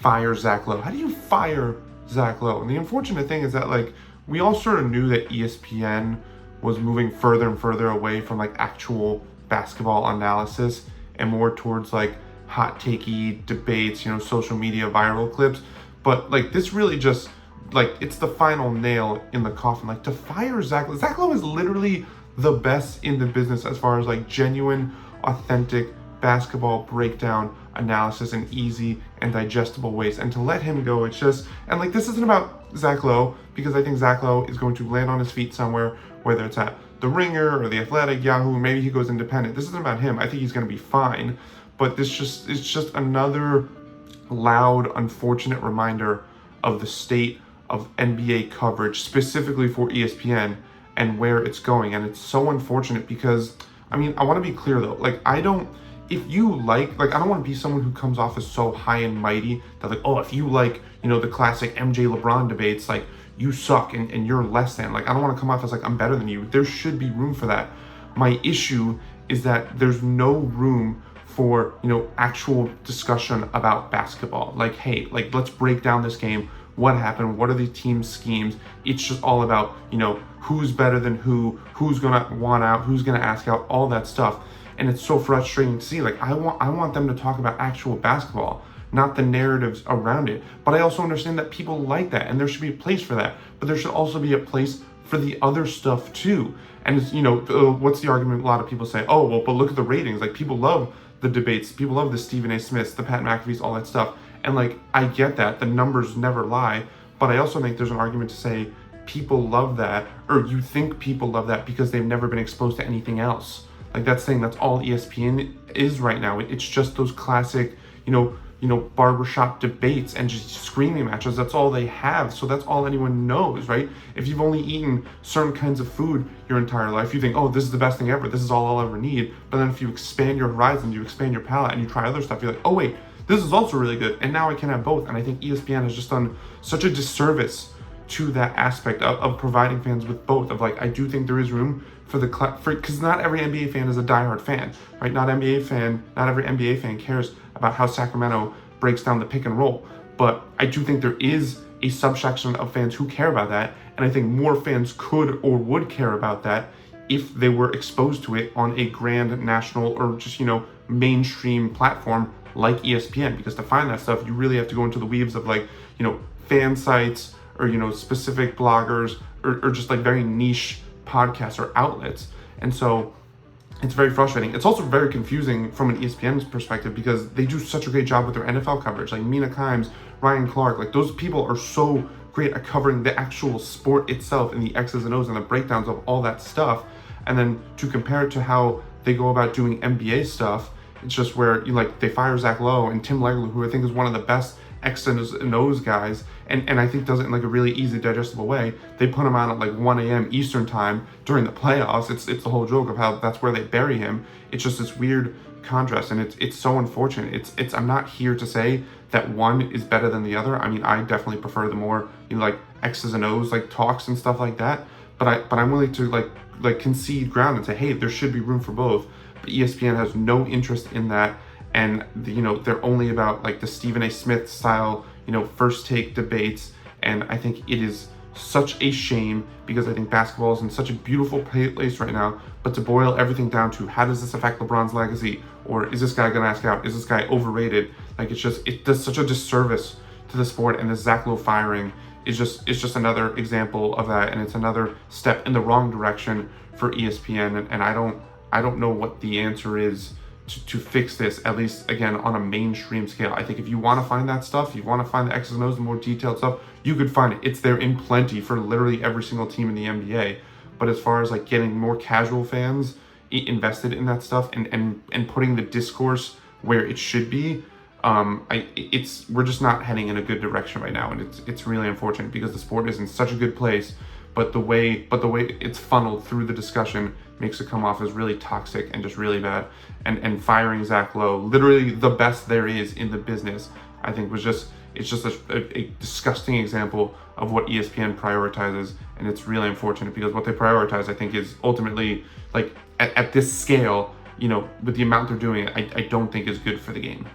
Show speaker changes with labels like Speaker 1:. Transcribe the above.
Speaker 1: fire Zach Lowe? How do you fire Zach Lowe? And the unfortunate thing is that like we all sort of knew that ESPN was moving further and further away from like actual basketball analysis and more towards like hot takey debates, social media viral clips. But like this really just like it's the final nail in the coffin. Like to fire Zach Lowe. Zach Lowe is literally the best in the business as far as like genuine, authentic basketball breakdown analysis in easy and digestible ways. And to let him go, it's just, and like this isn't about Zach Lowe, because I think Zach Lowe is going to land on his feet somewhere, whether it's at The Ringer or The Athletic, Yahoo, maybe he goes independent. This isn't about him. I think he's going to be fine. But it's just another loud, unfortunate reminder of the state of NBA coverage, specifically for ESPN, and where it's going. And it's so unfortunate because, I mean, I want to be clear though, like I don't want to be someone who comes off as so high and mighty that like, oh, if you like, the classic MJ LeBron debates, like you suck and you're less than. Like, I don't want to come off as like I'm better than you. There should be room for that. My issue is that there's no room for, actual discussion about basketball. Like, hey, like let's break down this game. What happened? What are the team schemes? It's just all about, who's better than who's gonna want out, who's gonna ask out, all that stuff. And it's so frustrating to see. Like I want them to talk about actual basketball, not the narratives around it. But I also understand that people like that, and there should be a place for that. But there should also be a place for the other stuff too. And it's, what's the argument? A lot of people say, oh, well, but look at the ratings. Like people love the debates, people love the Stephen A. Smiths, the Pat McAfees, all that stuff. And like I get that, the numbers never lie. But I also think there's an argument to say people love that, or you think people love that because they've never been exposed to anything else. Like that's saying that's all ESPN is right now. It's just those classic, barbershop debates and just screaming matches. That's all they have. So that's all anyone knows, right? If you've only eaten certain kinds of food your entire life, you think, oh, this is the best thing ever. This is all I'll ever need. But then if you expand your horizons, you expand your palate and you try other stuff, you're like, oh wait, this is also really good. And now I can have both. And I think ESPN has just done such a disservice to that aspect of providing fans with both. Of like, I do think there is room for because not every NBA fan is a diehard fan, right? Not every NBA fan cares about how Sacramento breaks down the pick and roll. But I do think there is a subsection of fans who care about that, and I think more fans could or would care about that if they were exposed to it on a grand national or just mainstream platform like ESPN. Because to find that stuff, you really have to go into the weaves of like fan sites or specific bloggers or just like very niche podcasts or outlets. And so it's very frustrating. It's also very confusing from an ESPN's perspective because they do such a great job with their NFL coverage. Like Mina Kimes, Ryan Clark, like those people are so great at covering the actual sport itself and the X's and O's and the breakdowns of all that stuff. And then to compare it to how they go about doing NBA stuff, it's just where they fire Zach Lowe and Tim Legler, who I think is one of the best X's and O's guys, and I think does it in like a really easy, digestible way. They put him on at like 1 a.m. Eastern time during the playoffs. It's the whole joke of how that's where they bury him. It's just this weird contrast, and it's so unfortunate. It's I'm not here to say that one is better than the other. I mean, I definitely prefer the more like X's and O's like talks and stuff like that. But I'm willing to like concede ground and say, hey, there should be room for both. But ESPN has no interest in that. And they're only about like the Stephen A. Smith style, first take debates. And I think it is such a shame because I think basketball is in such a beautiful place right now. But to boil everything down to how does this affect LeBron's legacy, or is this guy gonna ask out? Is this guy overrated? Like it does such a disservice to the sport. And the Zach Lowe firing is just another example of that. And it's another step in the wrong direction for ESPN. And I don't know what the answer is to fix this, at least again on a mainstream scale. I think if you want to find that stuff, you want to find the X's and O's, the more detailed stuff, you could find it. It's there in plenty for literally every single team in the NBA. But as far as like getting more casual fans invested in that stuff and putting the discourse where it should be, we're just not heading in a good direction right now, and it's really unfortunate because the sport is in such a good place. But the way it's funneled through the discussion makes it come off as really toxic and just really bad. And firing Zach Lowe, literally the best there is in the business, I think it's just a disgusting example of what ESPN prioritizes. And it's really unfortunate because what they prioritize, I think, is ultimately like at this scale, with the amount they're doing, I don't think is good for the game.